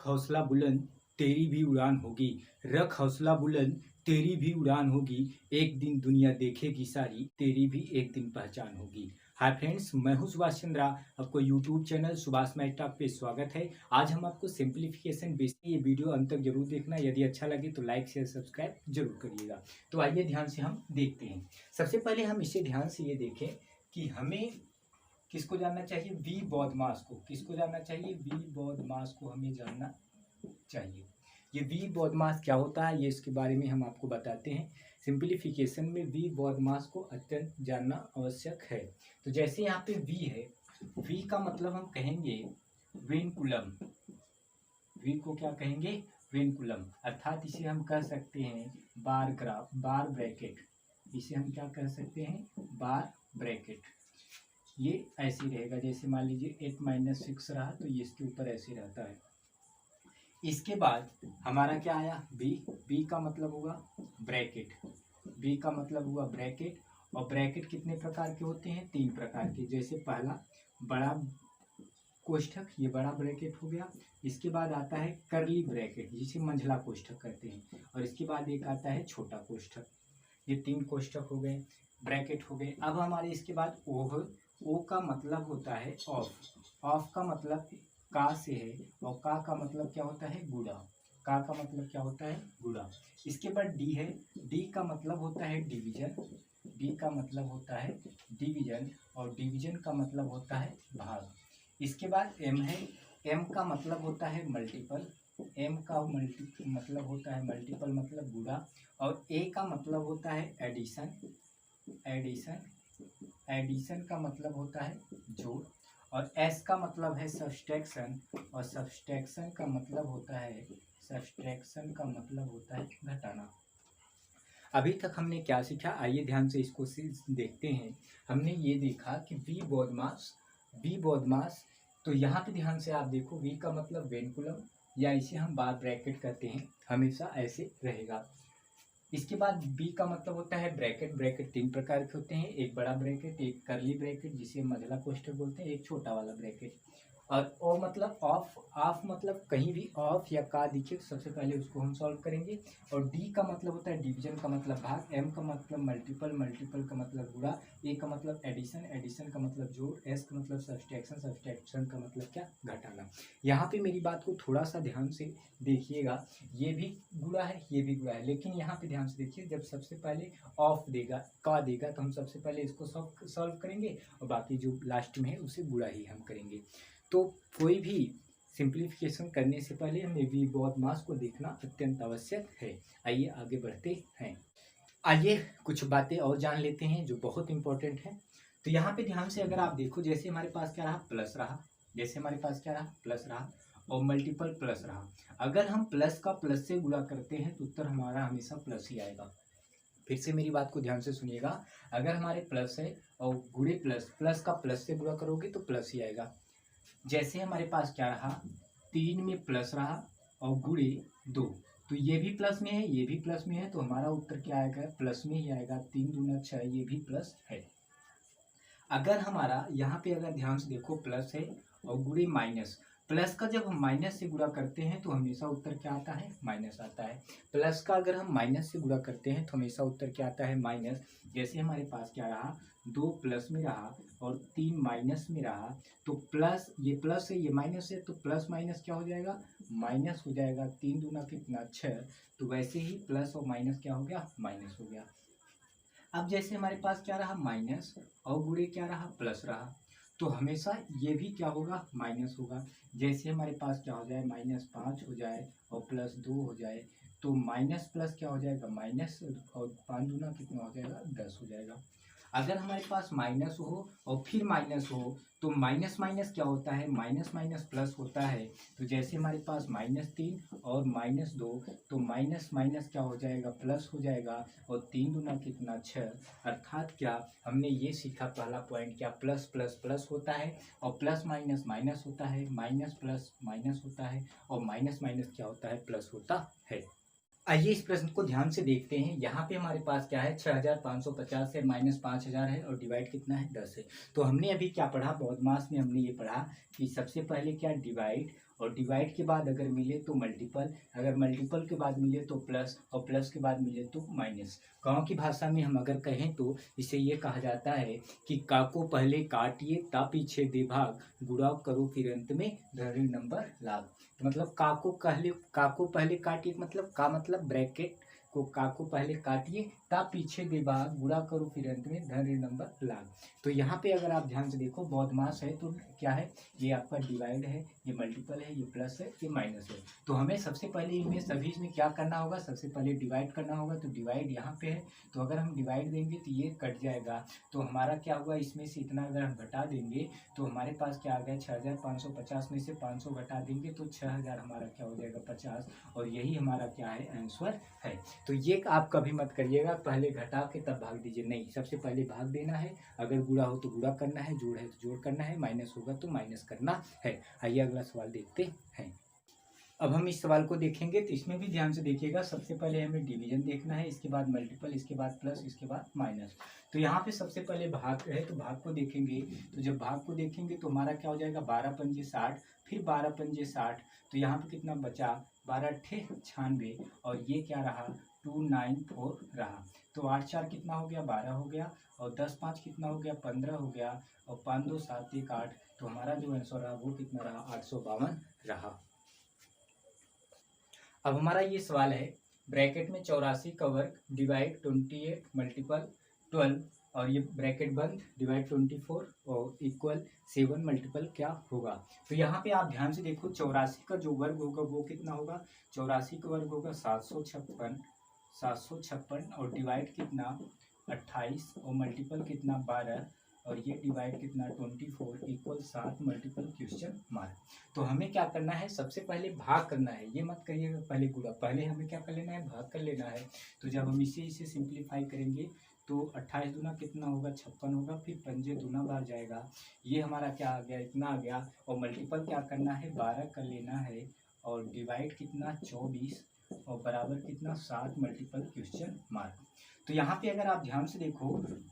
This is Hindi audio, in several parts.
हौसला बुलंद तेरी भी उड़ान होगी। रख हौसला बुलंद तेरी भी उड़ान होगी। एक दिन दुनिया देखेगी सारी, तेरी भी एक दिन पहचान होगी। हाय फ्रेंड्स, मैं हूं सुभाष चंद्रा। आपको YouTube channel Subhash math talk पे स्वागत है। आज हम आपको सिंप्लीफिकेशन बेसिक ये वीडियो अंत तक जरूर देखना। यदि अच्छा लगे तो लाइक शेयर सब्सक्राइब जरूर करिएगा। तो आइए ध्यान से हम देखते हैं। सबसे पहले हम इसे ध्यान से ये देखें कि हमें किसको जानना चाहिए, वी बॉडमास को। किसको जानना चाहिए, वी बॉडमास को हमें जानना चाहिए। ये वी बॉडमास क्या होता है, ये इसके बारे में हम आपको बताते हैं। सिंप्लीफिकेशन में वी बॉडमास को अत्यंत जानना आवश्यक है। तो जैसे यहाँ पे वी है, वी का मतलब हम कहेंगे वेन-कूलम। वी को क्या कहेंगे, वेन-कूलम, अर्थात इसे हम कह सकते हैं बार ग्राफ, बार ब्रैकेट। इसे हम क्या कह सकते हैं, बार ब्रैकेट। ये ऐसे रहेगा, जैसे मान लीजिए 8 - 6 रहा तो ये इसके ऊपर ऐसे रहता है। इसके बाद हमारा क्या आया, बी। बी का मतलब हुआ ब्रैकेट। बी का मतलब हुआ ब्रैकेट। और ब्रैकेट कितने प्रकार के होते हैं, 3 प्रकार के। जैसे पहला बड़ा कोष्ठक, ये बड़ा ब्रैकेट हो गया। इसके बाद आता है करली ब्रैकेट, जिसे मंझला कोष्ठक कहते हैं। और इसके बाद एक आता है छोटा कोष्ठक। ये 3 कोष्ठक हो गए, ब्रैकेट हो गए। अब हमारे इसके बाद ओ है। ओ का मतलब होता है ऑफ। ऑफ का मतलब का से है, और का मतलब क्या होता है, गुणा। का मतलब क्या होता है, गुणा। इसके बाद डी है। डी का मतलब होता है डिवीजन। डी का मतलब होता है डिवीजन, और डिवीजन का मतलब होता है भाग। इसके बाद एम है। एम का मतलब होता है मल्टीपल। एम का मतलब होता है मल्टीपल, मतलब गुणा। और ए का मतलब होता है एडिशन। एडिशन, एडिशन का मतलब होता है जोड़। और एस का मतलब है सब्सट्रैक्शन, और सब्सट्रैक्शन का मतलब होता है, सब्सट्रैक्शन का मतलब होता है घटाना। अभी तक हमने क्या सीखा, आइए ध्यान से इसको देखते हैं। हमने ये देखा कि वी बॉडमास, वी बॉडमास। तो यहाँ पे ध्यान से आप देखो, वी का मतलब वेन-कूलम, या इसे हम बार ब्रैकेट कहते हैं, हमेशा ऐसे रहेगा। इसके बाद बी का मतलब होता है ब्रैकेट। ब्रैकेट 3 प्रकार के होते हैं, एक बड़ा ब्रैकेट, एक करली ब्रैकेट जिसे मंझला कोष्ठक बोलते हैं, एक छोटा वाला ब्रैकेट। और ओ मतलब ऑफ। ऑफ मतलब कहीं भी ऑफ या का दिखे तो सबसे पहले उसको हम सॉल्व करेंगे। और डी का मतलब होता है डिवीजन, का मतलब भाग। एम का मतलब मल्टीपल, मल्टीपल का मतलब गुणा। ए का मतलब एडिशन, एडिशन का मतलब जोड़। एस का मतलब सब्सट्रैक्शन, सब्सट्रैक्शन का मतलब क्या, घटाना। यहाँ पे मेरी बात को थोड़ा सा ध्यान से देखिएगा। ये भी गुणा है, ये भी गुणा है, लेकिन यहाँ पे ध्यान से देखिए, जब सबसे पहले ऑफ देगा, का देगा, तो हम सबसे पहले इसको सॉल्व करेंगे, और बाकी जो लास्ट में है उसे गुणा ही हम करेंगे। तो कोई भी सिंप्लीफिकेशन करने से पहले हमें वी बॉडमास को देखना अत्यंत आवश्यक है। आइए आगे बढ़ते हैं। आइए कुछ बातें और जान लेते हैं जो बहुत इंपॉर्टेंट है। तो यहाँ पे ध्यान से अगर आप देखो, जैसे हमारे पास क्या रहा, प्लस रहा। जैसे हमारे पास क्या रहा, प्लस रहा, और मल्टीपल प्लस रहा। अगर हम प्लस का प्लस से गुणा करते हैं तो उत्तर हमारा हमेशा प्लस ही आएगा। फिर से मेरी बात को ध्यान से सुनिएगा। अगर हमारे प्लस है और गुणे प्लस, प्लस का प्लस से गुणा करोगे तो प्लस ही आएगा। जैसे हमारे पास क्या रहा, 3 में प्लस रहा और गुणे 2, तो ये भी प्लस में है, ये भी प्लस में है, तो हमारा उत्तर क्या आएगा, प्लस में ही आएगा। 3 दूना 6, ये भी प्लस है। अगर हमारा यहाँ पे अगर ध्यान से देखो, प्लस है और गुणे माइनस। प्लस का जब हम माइनस से गुणा करते हैं तो हमेशा उत्तर क्या आता है, माइनस आता है। प्लस का अगर हम माइनस से गुणा करते हैं तो हमेशा उत्तर क्या आता है, माइनस। जैसे हमारे पास क्या रहा, 2 प्लस में रहा और 3 माइनस में रहा, तो प्लस, ये प्लस है, ये माइनस है, तो प्लस माइनस क्या हो जाएगा, माइनस हो जाएगा। 3 दूना कितना, 6। तो वैसे ही प्लस और माइनस क्या हो गया, माइनस हो गया। अब जैसे हमारे पास क्या रहा, माइनस, और गुणे क्या रहा, प्लस रहा, तो हमेशा ये भी क्या होगा, माइनस होगा। जैसे हमारे पास क्या हो जाए, -5 हो जाए और +2 हो जाए, तो माइनस प्लस क्या हो जाएगा, माइनस, और 5 दूना कितना हो जाएगा, 10 हो जाएगा। अगर हमारे पास माइनस हो और फिर माइनस हो तो माइनस माइनस क्या होता है, माइनस माइनस प्लस होता है। तो जैसे हमारे पास -3 और -2, तो माइनस माइनस क्या हो जाएगा, प्लस हो जाएगा। और 3 दूना कितना, 6। अर्थात क्या, हमने ये सीखा पहला पॉइंट, क्या प्लस प्लस प्लस होता है और प्लस माइनस माइनस होता है, माइनस प्लस माइनस होता है, और माइनस माइनस क्या होता है, प्लस होता है। आइए इस प्रश्न को ध्यान से देखते हैं। यहाँ पे हमारे पास क्या है, 6550 है, -5000 है, और डिवाइड कितना है, 10 है। तो हमने अभी क्या पढ़ा, बॉडमास में हमने ये पढ़ा कि सबसे पहले क्या, डिवाइड, और डिवाइड के बाद अगर मिले तो मल्टीपल, अगर मल्टीपल के बाद मिले तो प्लस, और प्लस के बाद मिले तो माइनस। गांव की भाषा में हम अगर कहें तो इसे ये कहा जाता है कि का को पहले काटिए ता पीछे दे भाग, गुणा करो फिर अंत में ऋण नंबर लाभ। तो मतलब का को पहले काटिए, मतलब का मतलब ब्रैकेट को, का को पहले काटिए ता पीछे दे भाग, गुणा करो फिर अंत में ऋण नंबर लाभ। तो यहाँ पे अगर आप ध्यान से देखो बॉडमास है तो क्या है, ये आपका डिवाइड है, ये मल्टीपल है, ये प्लस है, ये माइनस है। तो हमें सबसे पहले इनमें सभी में क्या करना होगा, सबसे पहले डिवाइड करना होगा। तो डिवाइड यहाँ पे है, तो अगर हम डिवाइड देंगे तो ये कट जाएगा, तो हमारा क्या हुआ, इसमें से इतना अगर हम घटा देंगे तो हमारे पास क्या आ गया 6550 में से 500 घटा देंगे तो 6000 हमारा क्या हो जाएगा 50, और यही हमारा क्या है आंसर है। तो ये आप कभी मत करिएगा पहले घटा के तब भाग दीजिए, नहीं, सबसे पहले भाग देना है। अगर गुणा हो तो गुणा करना है, जोड़ है तो जोड़ करना है, माइनस होगा तो माइनस करना है। आइए अगला सवाल देखते हैं। अब हम इस सवाल को देखेंगे तो इसमें भी ध्यान से देखिएगा। सबसे पहले हमें डिवीजन देखना है, इसके बाद मल्टीपल, इसके बाद प्लस, इसके बाद माइनस। तो यहाँ पे सबसे पहले भाग है, तो भाग को देखेंगे। तो जब भाग को देखेंगे तो हमारा क्या हो जाएगा 12 पंजे 60, फिर 12 पंजे 60, तो यहाँ पे कितना बचा 12 अट्ठे 96, और ये क्या रहा 294 रहा। तो 8 4 कितना हो गया 12 हो गया, और 10 5 कितना हो गया 15 हो गया, और 5 2 7 1 8। तो हमारा जो आंसर रहा वो कितना रहा 852 रहा। अब हमारा ये सवाल है, ब्रैकेट में 84 का वर्ग डिवाइड 28 मल्टीपल 12, और ये ब्रैकेट बंद डिवाइड 24 और इक्वल 7 मल्टीपल क्या होगा। तो यहाँ पे आप ध्यान से देखो 84 का जो वर्ग होगा वो कितना होगा, 84 का वर्ग होगा 756 और डिवाइड कितना 28 और मल्टीपल कितना 12, और ये डिवाइड कितना 24 इक्वल 7 मल्टीपल क्वेश्चन मार्क। तो हमें क्या करना है, सबसे पहले भाग करना है, ये मत करिएगा पहले गुणा, पहले हमें क्या कर लेना है भाग कर लेना है। तो जब हम इसे सिंप्लीफाई करेंगे तो 28 दूना कितना होगा 56 होगा, फिर पंजे दूना बार जाएगा, ये हमारा क्या आ गया इतना आ गया, और मल्टीपल क्या करना है 12 कर लेना है, और डिवाइड कितना 24 और बराबर कितना 7 मल्टीपल क्वेश्चन मार्क। तो यहाँ पे अगर आप ध्यान से देखो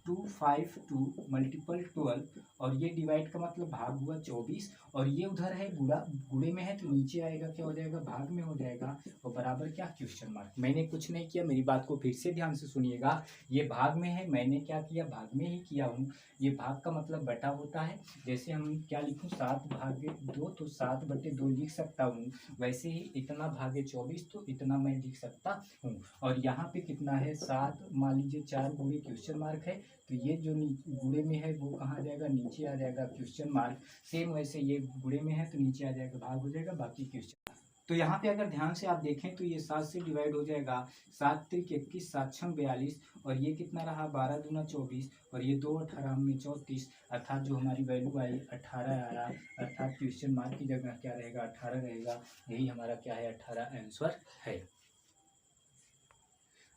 252 मल्टीपल 12, और ये डिवाइड का मतलब भाग हुआ 24, और ये उधर है गुणे में है तो नीचे आएगा क्या हो जाएगा भाग में हो जाएगा, और बराबर क्या क्वेश्चन मार्क। मैंने कुछ नहीं किया, मेरी बात को फिर से ध्यान से सुनिएगा, ये भाग में है, मैंने क्या किया भाग में ही किया हूँ। ये भाग का मतलब बटा होता है, जैसे हम क्या लिखूँ 7 भागे 2 तो 7 बटे 2 लिख सकता हूँ, वैसे ही इतना भागे 24 तो इतना मैं लिख सकता हूँ। और यहाँ पे कितना है 7, मान लीजिए 4 गुणे क्वेश्चन मार्क है, तो ये जो गुणे में है वो कहाँ आ जाएगा नीचे आ जाएगा क्वेश्चन मार्क। सेम वैसे ये गुणे में है तो नीचे आ जाएगा भाग हो जाएगा बाकी क्वेश्चन। तो यहाँ पे अगर ध्यान से आप देखें तो ये 7 से डिवाइड हो जाएगा, 7 त्रिक 21 7 छंग 42, और ये कितना रहा 12 दूना 24, और ये 2 18 में 34, अर्थात जो हमारी वैल्यू आई 18 आया, अर्थात क्वेश्चन मार्क की जगह क्या रहेगा 18 रहेगा, यही हमारा क्या है 18 आंसर है।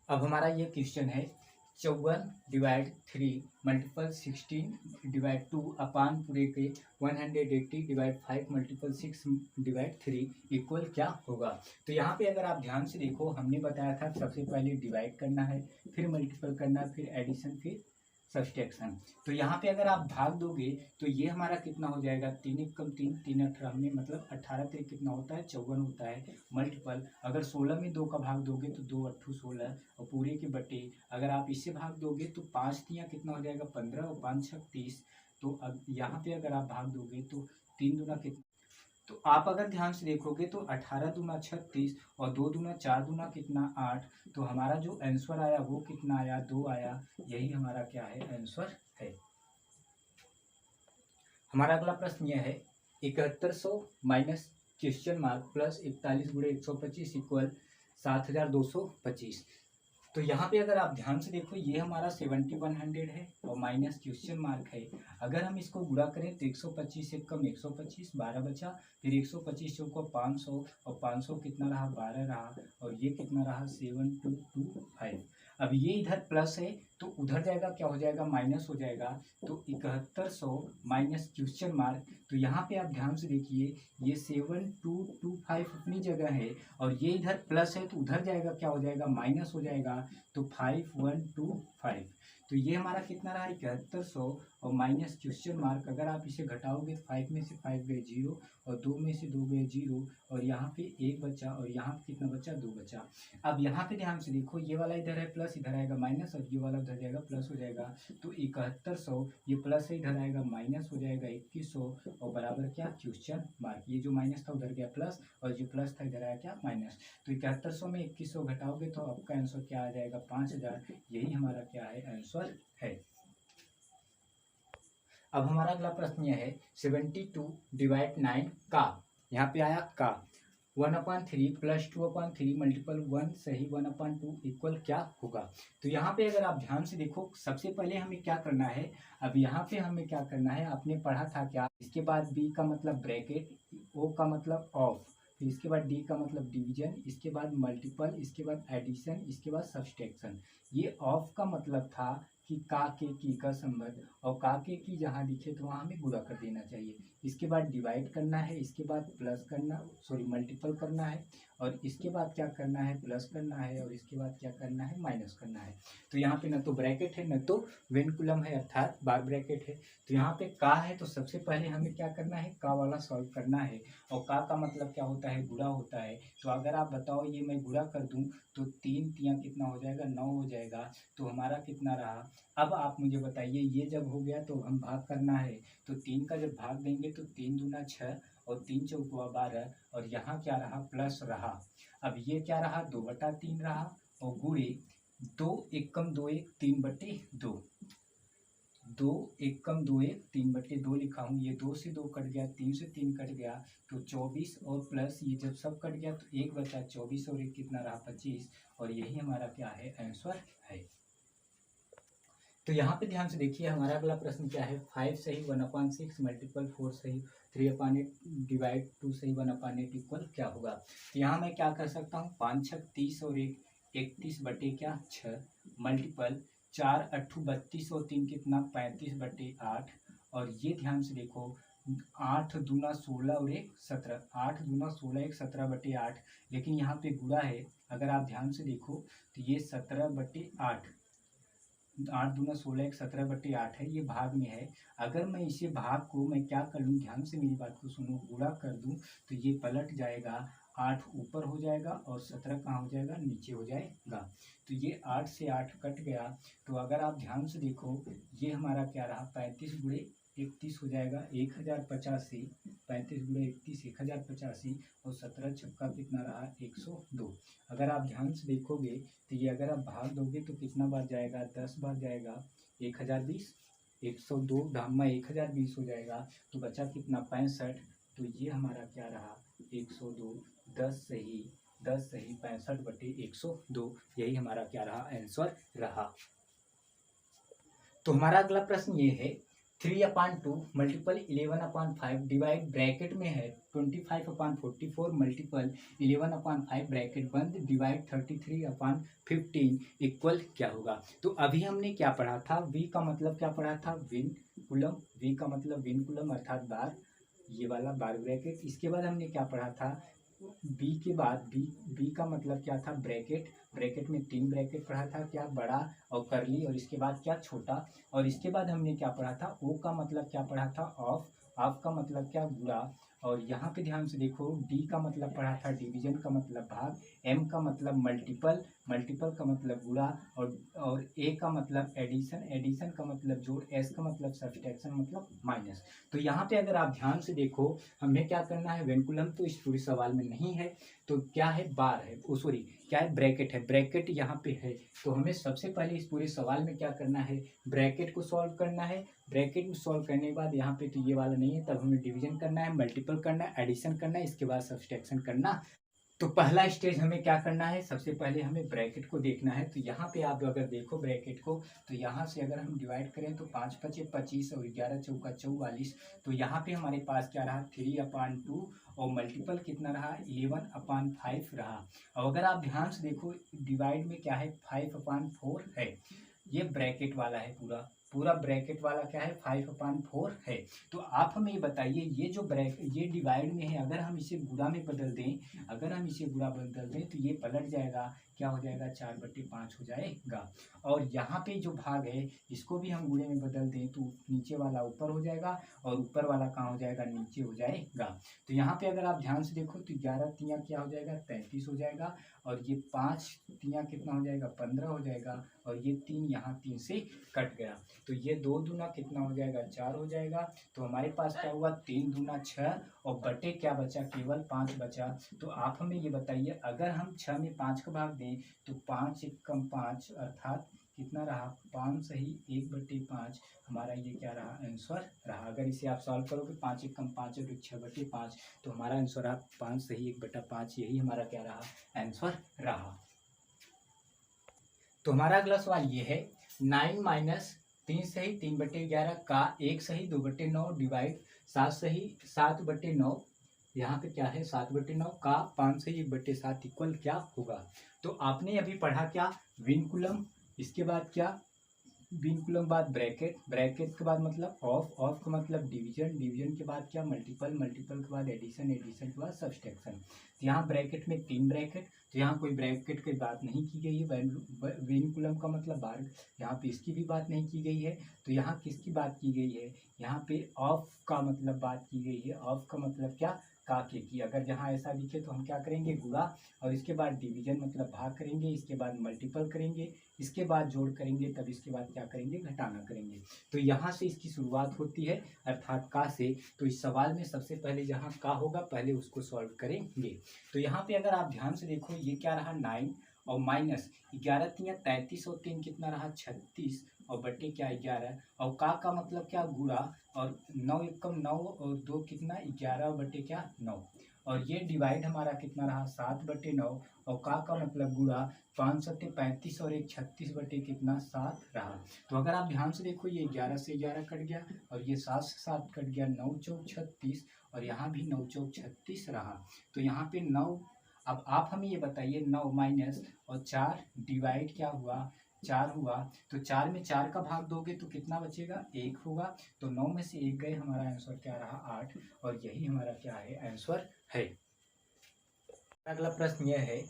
अब हमारा ये क्वेश्चन है 54 डिवाइड 3 मल्टीपल 16 डिवाइड 2 अपान पूरे के 180 डिवाइड 5 मल्टीपल 6 डिवाइड 3 इक्वल क्या होगा। तो यहाँ पे अगर आप ध्यान से देखो हमने बताया था सबसे पहले डिवाइड करना है, फिर मल्टीपल करना है, फिर एडिशन, फिर सब्सट्रैक्शन। तो यहाँ पे अगर आप भाग दोगे तो ये हमारा कितना हो जाएगा 3 1 कम 3 3 18 में, मतलब 18 3 कितना होता है 54 होता है, मल्टीपल अगर 16 में 2 का भाग दोगे तो 2 8 16, और पूरे के बटे अगर आप इससे भाग दोगे तो 5 तियाँ कितना हो जाएगा 15 और 5 6 30। तो अब यहाँ पे अगर आप भाग दोगे तो 3 दूना कितना, तो आप अगर ध्यान से देखोगे तो 18 दूना 36 और 2 दूना 4 दूना कितना 8, तो हमारा जो आंसर आया वो कितना आया 2 आया, यही हमारा क्या है आंसर है। हमारा अगला प्रश्न यह है 7100 माइनस क्वेश्चन मार्क प्लस 41 गुणे 125 इक्वल 7225। तो यहाँ पे अगर आप ध्यान से देखो ये हमारा 7100 है और माइनस क्वेश्चन मार्क है। अगर हम इसको गुणा करें तो 125 से कम 125 12 बचा, फिर 125 चौको 500 और 500 कितना रहा 12 रहा, और ये कितना रहा 7225। अब ये इधर प्लस है तो उधर जाएगा क्या हो जाएगा माइनस हो जाएगा, तो 7100 माइनस क्वेश्चन मार्क। तो यहाँ पे आप ध्यान से देखिए ये 7225 अपनी जगह है, और ये इधर प्लस है तो उधर जाएगा क्या हो जाएगा माइनस हो जाएगा, तो 5125। तो ये हमारा कितना रहा 7100 और माइनस क्वेश्चन मार्क। अगर आप इसे घटाओगे 5 में से 5 गए 0 और 2 में से 2 गए 0 और यहाँ पे 1 बचा और यहाँ पे कितना बचा 2 बचा। अब यहाँ पे ध्यान से देखो, ये वाला इधर है प्लस, इधर आएगा माइनस और ये वाला उधर जाएगा प्लस हो जाएगा। तो 7100 ये प्लस है, इधर आएगा माइनस हो जाएगा 2100 और बराबर क्या क्वेश्चन मार्क। ये जो माइनस था उधर गया प्लस और जो प्लस था इधर आया क्या माइनस। तो 7100 में 2100 घटाओगे तो आपका आंसर क्या आ जाएगा 5000। यही हमारा क्या है आंसर है। अब हमारा अगला प्रश्न यह है 72 डिवाइड 9 का, यहाँ पे आया का 1/3 प्लस 2/3 मल्टीपल 1 सही 1/2 इक्वल क्या होगा। तो यहाँ पे अगर आप ध्यान से देखो, सबसे पहले हमें क्या करना है, अब यहाँ पे हमें क्या करना है, आपने पढ़ा था क्या, इसके बाद बी का मतलब ब्रैकेट, ओ का मतलब ऑफ, फिर इसके बाद डी का मतलब डिवीजन, इसके बाद मल्टीपल, इसके बाद एडिशन, इसके बाद सब्सट्रैक्शन। ये ऑफ का मतलब था कि का के की का संबंध, और का के की जहाँ दिखे तो वहाँ हमें गुणा कर देना चाहिए। इसके बाद डिवाइड करना है, इसके बाद प्लस करना, सॉरी मल्टीपल करना है, और इसके बाद क्या करना है प्लस करना है, और इसके बाद क्या करना है माइनस करना है। तो यहाँ पे न तो ब्रैकेट है न तो वेनकुलम है, अर्थात बार ब्रैकेट है। तो यहाँ पे का है तो सबसे पहले हमें क्या करना है, का वाला सॉल्व करना है। और का मतलब क्या होता है, गुणा होता है। तो अगर आप बताओ ये मैं गुणा कर दूं तो 3 तियाँ कितना हो जाएगा 9 हो जाएगा। तो हमारा कितना रहा, अब आप मुझे बताइए, ये जब हो गया तो हम भाग करना है। तो 3 का जब भाग देंगे तो 3 दूना 6 और 3 चौकुआ 12 और यहाँ क्या रहा प्लस रहा। अब ये क्या रहा 2/3 रहा और गुणे 2 एकम 2 1 3/2, 2 एकम 2 1 3/2 लिखा हूँ। ये 2 से 2 कट गया, 3 से 3 कट गया तो 24 और प्लस ये जब सब कट गया तो 1 बचा, 24 और 1 कितना रहा 25। और यही हमारा क्या है आंसर है। तो यहाँ पे ध्यान से देखिए, हमारा अगला प्रश्न क्या है, 5 सही 1/6 मल्टीपल 4 सही 3/8 डिवाइड 2 सही 1/8 इक्वल क्या होगा। तो यहाँ मैं क्या कर सकता हूँ, 5 6 30 और 1 31/6 मल्टीपल 4 8 32 और 3 कितना 35/8। और ये ध्यान से देखो 8 दूना 16 और 1 17, 8 दूना 16 1 17/8, लेकिन यहाँ पे गुणा है। अगर आप ध्यान से देखो तो ये 17/8, 8 दूना 16 1 17/8 है, ये भाग में है। अगर मैं इसे भाग को मैं क्या कर लूँ, ध्यान से मेरी बात को सुनो, गुणा कर दूँ तो ये पलट जाएगा, 8 ऊपर हो जाएगा और 17 कहाँ हो जाएगा नीचे हो जाएगा। तो ये 8 से 8 कट गया। तो अगर आप ध्यान से देखो ये हमारा क्या रहा 35 गुणे 31 हो जाएगा 1085, 35 गुणे 31 1085 और 17 छक्का कितना रहा 102। अगर आप ध्यान से देखोगे तो ये अगर आप भाग दोगे तो कितना बार जाएगा 10 बार जाएगा 1020, 102 धामा 1020 हो जाएगा। तो बचा कितना 65। तो ये हमारा क्या रहा 102, 10 सही 65/102, यही हमारा क्या रहा आंसर रहा। तो हमारा अगला प्रश्न ये है 3/2 मल्टीपल 11/5 डिवाइड ब्रैकेट में है 25/44 मल्टीपल 11/5 ब्रैकेट बंद डिवाइड 33/15 इक्वल क्या होगा। तो अभी हमने क्या पढ़ा था, वी का मतलब क्या पढ़ा था विनकुलम, वी का मतलब विनकुलम अर्थात बार, ये वाला बार ब्रैकेट। इसके बाद हमने क्या पढ़ा था, बी के बाद बी का मतलब क्या था ब्रैकेट, ब्रैकेट में 3 ब्रैकेट पढ़ा था, क्या बड़ा और करली, और इसके बाद क्या छोटा। और इसके बाद हमने क्या पढ़ा था, ओ का मतलब क्या पढ़ा था ऑफ, ऑफ का मतलब क्या गुणा। और यहाँ पे ध्यान से देखो डी का मतलब पढ़ा था डिवीजन का मतलब भाग, एम का मतलब मल्टीपल, मल्टीपल का मतलब गुणा, और ए का मतलब एडिशन, एडिशन का मतलब जोड़, एस का मतलब सब्सट्रैक्शन मतलब माइनस। तो यहाँ पे अगर आप ध्यान से देखो हमें क्या करना है, वेनकुलम तो इस पूरे सवाल में नहीं है, तो क्या है बार है, ओ सॉरी क्या है ब्रैकेट है, ब्रैकेट यहाँ पे है। तो हमें सबसे पहले इस पूरे सवाल में क्या करना है, ब्रैकेट को सॉल्व करना है। ब्रैकेट में सॉल्व करने के बाद यहाँ पे तो ये वाला नहीं है, तब हमें डिवीजन करना है, मल्टीपल करना है, एडिशन करना है, इसके बाद सब्सट्रैक्शन करना। तो पहला स्टेज हमें क्या करना है, सबसे पहले हमें ब्रैकेट को देखना है। तो यहाँ पे आप अगर देखो ब्रैकेट को, तो यहाँ से अगर हम डिवाइड करें तो 5 5 25 और 11 चौका 44। तो यहाँ पे हमारे पास क्या रहा 3/2 और मल्टीपल कितना रहा 11/5 रहा। और अगर आप ध्यान से देखो डिवाइड में क्या है 5/4 है, ये ब्रैकेट वाला है पूरा, पूरा ब्रैकेट वाला क्या है 5/4 है। तो आप हमें ये बताइए ये जो ये डिवाइड में है, अगर हम इसे गुणा में बदल दें, अगर हम इसे गुणा बदल दें तो ये पलट जाएगा, क्या हो जाएगा 4/5 हो जाएगा। और यहाँ पे जो भाग है इसको भी हम गुणे में बदल दें तो नीचे वाला ऊपर हो जाएगा और ऊपर वाला कहाँ हो जाएगा, नीचे हो जाएगा। तो यहाँ पे अगर आप ध्यान से देखो तो 11 तियाँ क्या हो जाएगा 33 हो जाएगा, और ये 5 तियाँ कितना हो जाएगा 15 हो जाएगा, और ये 3 यहाँ 3 से कट गया, तो ये 2 दूना कितना हो जाएगा 4 हो जाएगा। तो हमारे पास क्या हुआ 3 दूना 6 और बटे क्या बचा, केवल 5 बचा। तो आप हमें ये बताइए अगर हम 6 में 5 का भाग दें तो 5 एक कम 5 अर्थात कितना रहा 5 सही 1/5 हमारा ये क्या रहा आंसर रहा। अगर इसे आप सॉल्व करोगे 5 एक कम 5 और 6/5 तो हमारा आंसर रहा 5 सही 1/5, यही हमारा क्या रहा आंसर रहा। तो हमारा अगला सवाल ये है 9 माइनस 3 सही 3/11 का 1 सही 2/9 डिवाइड 7 सही 7/9, यहाँ पे क्या है 7/9 का 5 सही 1/7 इक्वल क्या होगा। तो आपने अभी पढ़ा क्या विनकुलम, इसके बाद क्या विनकुलम बाद ब्रैकेट, ब्रैकेट के बाद मतलब ऑफ, ऑफ का मतलब डिवीजन, डिवीजन के बाद क्या मल्टीपल, मल्टीपल के बाद एडिशन, एडिशन के बाद सब्सट्रैक्शन। तो यहाँ ब्रैकेट में 3 ब्रैकेट, तो यहाँ कोई ब्रैकेट की बात नहीं की गई है। विनकुलम का मतलब वर्ग, यहाँ पे इसकी भी बात नहीं की गई है। तो यहाँ किसकी बात की गई है, यहाँ पे ऑफ का मतलब बात की गई है। ऑफ का मतलब क्या का के की, अगर जहाँ ऐसा दिखे तो हम क्या करेंगे गुणा, और इसके बाद डिवीजन मतलब भाग करेंगे, इसके बाद मल्टीपल करेंगे, इसके बाद जोड़ करेंगे, तब इसके बाद क्या करेंगे घटाना करेंगे। तो यहाँ से इसकी शुरुआत होती है अर्थात का से। तो इस सवाल में सबसे पहले जहाँ का होगा पहले उसको सॉल्व करेंगे। तो यहाँ पे अगर आप ध्यान से देखो ये क्या रहा 9 और माइनस 11 तियाँ 33 और 3 कितना रहा 36 और बटे क्या 11, और का मतलब क्या गुणा, और 9 एक कम 9 और 2 कितना 11 बटे क्या 9, और ये डिवाइड हमारा कितना रहा 7/9, और का मतलब गुणा 5 सत्ते 35 और 1 36 बटे कितना 7 रहा। तो अगर आप ध्यान से देखो ये 11 से 11 कट गया, और ये 7 से 7 कट गया, 9 चौक 36, और यहाँ भी 9 चौक 36 रहा। तो यहाँ पे 9, अब आप हमें ये बताइए 9 माइनस और 4 डिवाइड क्या हुआ 4 हुआ, तो 4 में 4 का भाग दोगे तो कितना बचेगा 1 होगा। तो 9 में से 1 गए, हमारा आंसर क्या रहा 8, और यही हमारा क्या है आंसर है। अगला प्रश्न यह है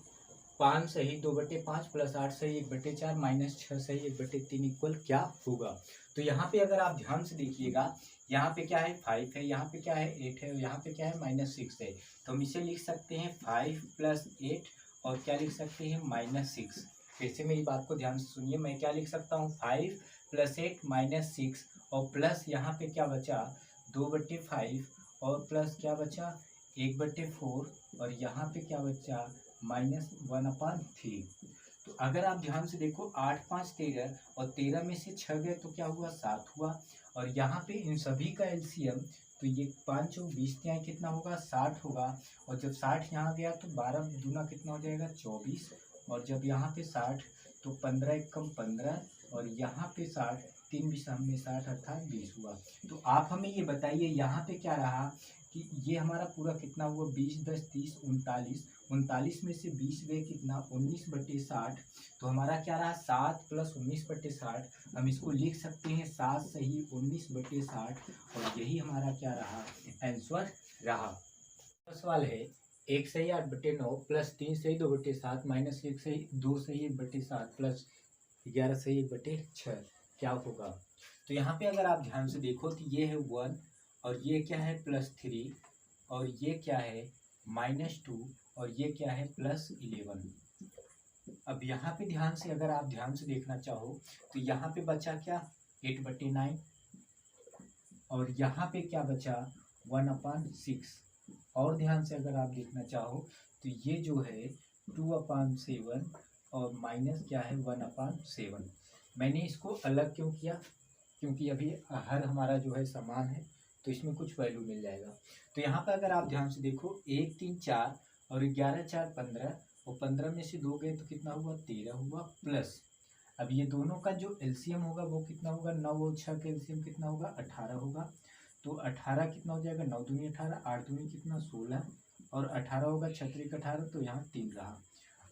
5 सही 2/5 प्लस 8 सही 1/4 माइनस 6 सही 1/3 इक्वल क्या होगा। तो यहाँ पे अगर आप ध्यान से देखिएगा यहाँ पे क्या है 5 है, यहाँ पे क्या है 8 है, और यहाँ पे क्या है -6 है। तो हम इसे लिख सकते हैं 5 + 8 और क्या लिख सकते हैं -6। फिर से मेरी बात को ध्यान से सुनिए, मैं क्या लिख सकता हूँ 5 + 8 -6, और प्लस यहाँ पे क्या बचा 2/5 और प्लस क्या बचा 1/4, और यहाँ पे क्या बचा -1/3। तो अगर आप ध्यान से देखो 8 5 13, और 13 में से 6 गए तो क्या हुआ 7 हुआ, और यहाँ पे इन सभी का एलसीएम, तो ये 5 चौक 20 क्या कितना होगा 60 होगा, और जब 60 यहाँ गया तो 12 दूना कितना हो जाएगा 24, और जब यहाँ पे 60 तो 15 एक कम 15, और यहाँ पे 60 3 भी में 60 अर्थात 20 हुआ। तो आप हमें ये बताइए यहाँ पे क्या रहा कि ये हमारा पूरा कितना हुआ 20 10 30 39, 39 में से 20 गए कितना 19/60, तो हमारा क्या रहा 7 + 19/60, हम इसको लिख सकते हैं 7 सही 19/60, और यही हमारा क्या रहा आंसर रहा। सवाल है 1 सही 8/9 प्लस 3 सही 2/7 माइनस 1 सही 2 सही 1/7 प्लस 11 सही 1/6 क्या होगा। तो यहाँ पे अगर आप ध्यान से देखो तो ये है 1, और ये क्या है +3, और ये क्या है -2, और ये क्या है +11। अब यहाँ पे ध्यान से अगर आप ध्यान से देखना चाहो तो यहाँ पे बचा क्या 8/9, और यहाँ पे क्या बचा 1/6, और ध्यान से अगर आप देखना चाहो तो ये जो है 2/7 और माइनस क्या है 1/7। मैंने इसको अलग क्यों किया, क्योंकि अभी हर हमारा जो है समान है तो इसमें कुछ वैल्यू मिल जाएगा। तो यहाँ पर अगर आप ध्यान से देखो 1 3 4 और 11 4 15, और 15 में से 2 गए तो कितना हुआ 13 हुआ, प्लस अब ये दोनों का जो एलसीएम होगा वो कितना होगा 9 और 6 का एलसीएम कितना होगा 18 होगा। तो 18 कितना हो जाएगा 9 दूनी 18, 8 दूनी कितना 16, और 18 होगा 6 3 18, तो यहाँ 3 रहा।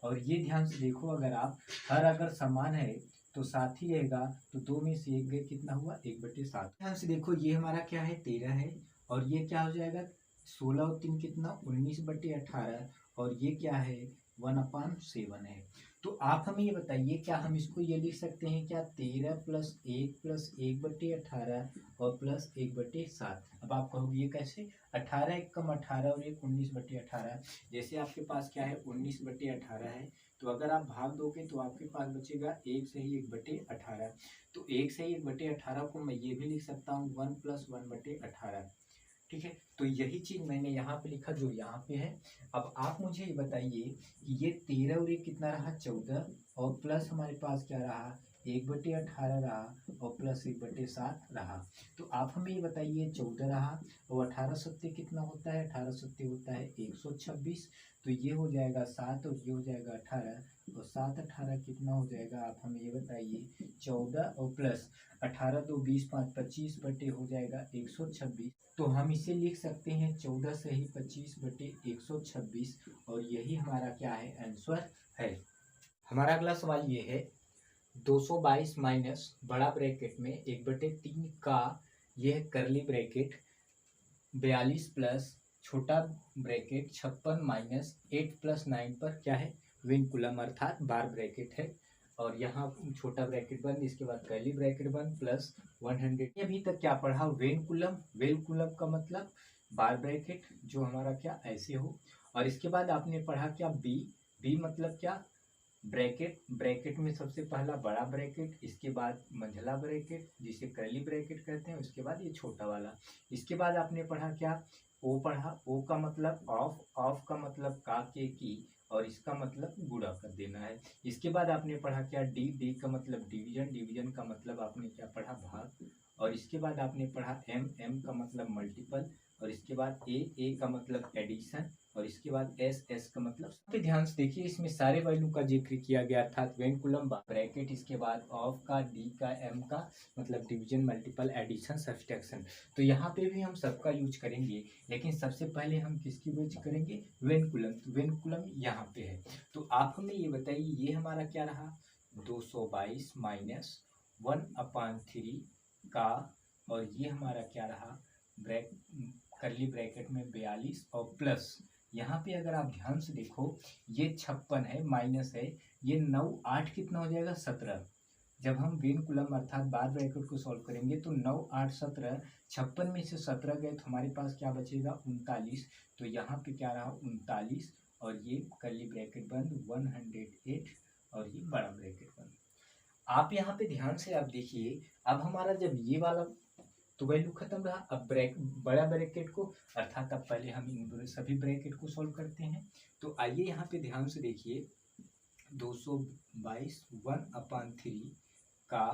और ये ध्यान से देखो अगर आप हर अगर समान है तो 7 ही रहेगा, तो 2 में से 1 गए, कितना हुआ 1/7। ध्यान से देखो ये हमारा क्या है 13 है, और ये क्या हो जाएगा 16 और 3 कितना 19/18, और ये क्या है 1/7 है। तो आप हमें ये बताइए क्या हम इसको ये लिख सकते हैं क्या 13 + 1 + 1/18 और प्लस 1/7। अब आप कहोगे ये कैसे, 18 1 कम 18 और 1 19/18। जैसे आपके पास क्या है 19/18 है, तो अगर आप भाग दोगे तो आपके पास बचेगा 1 सही 1/18। तो 1 सही 1/18 को मैं ये भी लिख सकता हूँ 1 + 1/18। ठीक है, तो यही चीज मैंने यहाँ पे लिखा जो यहाँ पे है। अब आप मुझे ये बताइए कि ये 13 और 1 कितना रहा 14, और प्लस हमारे पास क्या रहा 1/18 रहा, और प्लस 1/7 रहा। तो आप हमें ये बताइए 14 रहा, और 18 सत्ते कितना होता है, 18 सत्ते होता है 126। तो ये हो जाएगा 7 और ये हो जाएगा 18, और 7 18 कितना हो जाएगा, आप हमें ये बताइए 14 और प्लस 18 2 20 5 25 बटे हो जाएगा 126। तो हम इसे लिख सकते हैं 14 सही 25/126, और यही हमारा क्या है आंसर है। हमारा अगला सवाल ये है 222 माइनस बड़ा ब्रैकेट में 1/3 का, यह करली ब्रैकेट 42 प्लस छोटा ब्रैकेट 56 माइनस 8 + 9 पर क्या है विनकुलम अर्थात बार ब्रैकेट है, और यहाँ छोटा ब्रैकेट बंद, इसके बाद कर्ली ब्रैकेट बंद प्लस 100। अभी तक क्या पढ़ा वेनकुलम, वेनकुलम का मतलब बार ब्रैकेट जो हमारा क्या ऐसे हो, और इसके बाद आपने पढ़ा क्या बी, बी मतलब क्या ब्रैकेट, ब्रैकेट में सबसे पहला बड़ा ब्रैकेट, इसके बाद मंझला ब्रैकेट जिसे कर्ली ब्रैकेट कहते हैं, उसके बाद ये छोटा वाला। इसके बाद आपने पढ़ा क्या ओ पढ़ा, ओ का मतलब ऑफ, ऑफ का मतलब का के की, और इसका मतलब गुणा कर देना है। इसके बाद आपने पढ़ा क्या डी, डी का मतलब डिवीजन, डिवीजन का मतलब आपने क्या पढ़ा भाग, और इसके बाद आपने पढ़ा एम, एम का मतलब मल्टीपल, और इसके बाद ए का मतलब एडिशन, और इसके बाद एस, एस का मतलब। पे ध्यान से देखिए इसमें सारे वैल्यू का जिक्र किया गया अर्थात वेनकुलम ब्रैकेट, इसके बाद ऑफ का, डी का, एम का मतलब डिवीजन, मल्टीपल, एडिशन, सब्सट्रैक्शन। तो यहाँ पे भी हम सबका यूज करेंगे, लेकिन सबसे पहले हम किसकी यूज करेंगे वेनकुलम। तो वेनकुलम यहाँ पे है, तो आप हमें ये बताइए ये हमारा क्या रहा 222 माइनस 1/3 का, और ये हमारा क्या रहा करली ब्रैकेट में 42, और प्लस यहाँ पे अगर आप ध्यान से देखो ये 56 है माइनस है, ये 9 8 कितना हो जाएगा 17। जब हम वेनकुलम अर्थात बार ब्रैकेट को सॉल्व करेंगे तो 9 8 17, 56 में से 17 गए तो हमारे पास क्या बचेगा 39। तो यहाँ पे क्या रहा 39, और ये कर्ली ब्रैकेट बंद 108, और ये बड़ा ब्रैकेट बंद। आप यहाँ पे ध्यान से आप देखिए, अब हमारा जब ये वाला तो वैल्यू खत्म रहा, अब बड़ा ब्रैकेट को अर्थात अब पहले हम इन सभी ब्रैकेट को सॉल्व करते हैं। तो आइए यहाँ पे ध्यान से देखिए 222 1/3 का,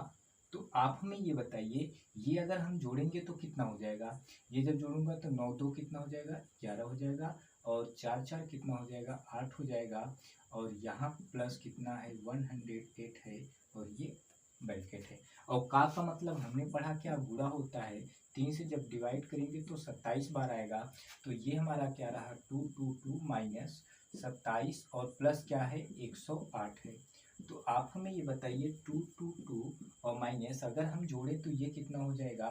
तो आप हमें ये बताइए ये अगर हम जोड़ेंगे तो कितना हो जाएगा, ये जब जोड़ूंगा तो 9 2 कितना हो जाएगा 11 हो जाएगा, और 4 4 कितना हो जाएगा 8 हो जाएगा, और यहाँ प्लस कितना है 108 है, और ये ब्रैकेट है। और का मतलब हमने पढ़ा क्या गुणा होता है, 3 से जब डिवाइड करेंगे तो 27 बार आएगा। तो ये हमारा क्या रहा 222 माइनस 27, और प्लस क्या है 108 है। तो आप हमें ये बताइए 222 और माइनस अगर हम जोड़े तो ये कितना हो जाएगा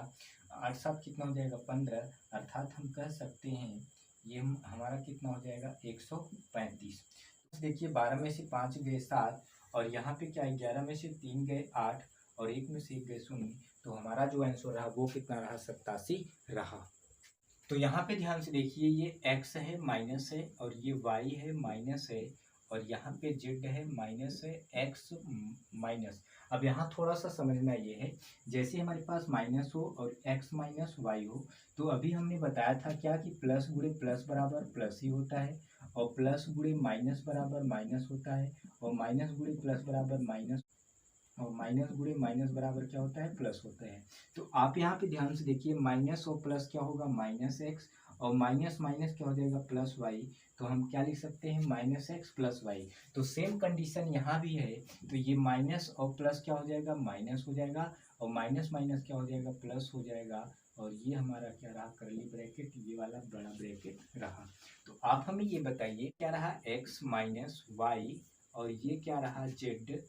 8 7 कितना हो जाएगा 15, अर्थात हम कह सकते हैं ये हमारा कितना हो जाएगा 135। देखिए 12 में से 5 गए 7, और यहाँ पे क्या है 11 में से 3 गए 8, और 1 में से 1 गए 0। तो हमारा जो आंसर रहा वो कितना रहा 87 रहा। तो यहाँ पे ध्यान से देखिए ये x है माइनस है, और ये y है माइनस है, और यहाँ पे z है माइनस है, x माइनस। अब यहाँ थोड़ा सा समझना ये है, जैसे हमारे पास माइनस हो और x माइनस वाई हो, तो अभी हमने बताया था क्या कि प्लस गुणे प्लस बराबर प्लस ही होता है, और प्लस गुणे माइनस बराबर माइनस होता है, और माइनस गुणे प्लस बराबर माइनस, और माइनस गुणे माइनस बराबर क्या होता है प्लस होता है। तो आप यहाँ पे ध्यान से देखिए माइनस और प्लस क्या होगा माइनस एक्स, और माइनस माइनस क्या हो जाएगा प्लस वाई। तो हम क्या लिख सकते हैं माइनस एक्स प्लस वाई। तो सेम कंडीशन यहाँ भी है, तो ये माइनस और प्लस क्या हो जाएगा माइनस हो जाएगा, और माइनस माइनस क्या हो जाएगा प्लस हो जाएगा, और ये हमारा क्या रहा करली ब्रैकेट, ये वाला बड़ा ब्रैकेट रहा। तो आप हमें ये बताइए क्या रहा एक्स माइनस वाई, और ये क्या रहा जेड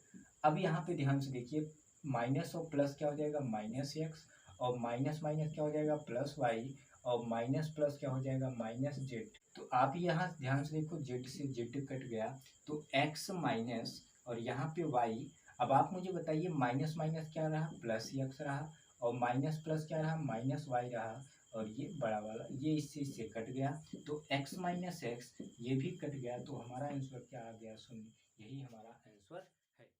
अब यहाँ पे ध्यान से देखिए, माइनस और प्लस क्या हो जाएगा, माइनस एक्स, और माइनस माइनस क्या हो जाएगा, प्लस वाई, और माइनस प्लस क्या हो जाएगा, माइनस जेड। तो आप यहाँ ध्यान से देखो, जेड से जेड कट गया तो एक्स माइनस, और यहाँ पे वाई। अब आप मुझे बताइए, माइनस माइनस क्या रहा, प्लस एक्स रहा, और माइनस प्लस क्या रहा, माइनस वाई रहा, और ये बड़ा वाला ये इससे कट गया, तो x माइनस एक्स ये भी कट गया, तो हमारा आंसर क्या आ गया, शून्य। यही हमारा आंसर है।